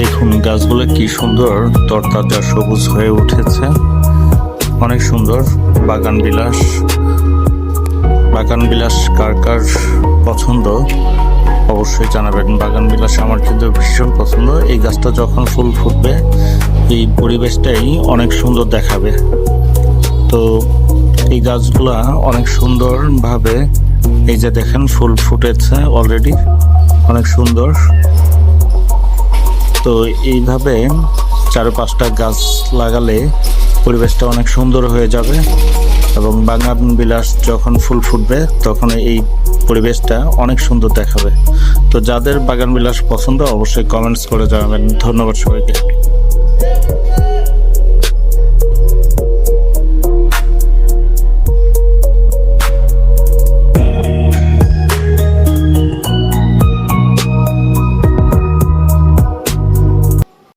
দেখুন গাছগুলো কি সুন্দর তরতাজা সবুজ হয়ে উঠেছে, অনেক সুন্দর। বাগান বিলাস কার কার পছন্দ অবশ্যই জানাবেন। বাগান বিলাস আমার কিন্তু ভীষণ পছন্দ। এই গাছটা যখন ফুল ফুটবে এই পরিবেশটাই অনেক সুন্দর দেখাবে। তো এই গাছগুলা অনেক সুন্দরভাবে, এই যে দেখেন ফুল ফুটেছে অলরেডি, অনেক সুন্দর। তো এইভাবে 4-5টা গাছ লাগালে পরিবেশটা অনেক সুন্দর হয়ে যাবে এবং বাগান বিলাস যখন ফুল ফুটবে তখন এই পরিবেশটা অনেক সুন্দর দেখাবে। তো যাদের বাগান বিলাস পছন্দ অবশ্যই কমেন্টস করে জানাবেন। ধন্যবাদ সবাইকে।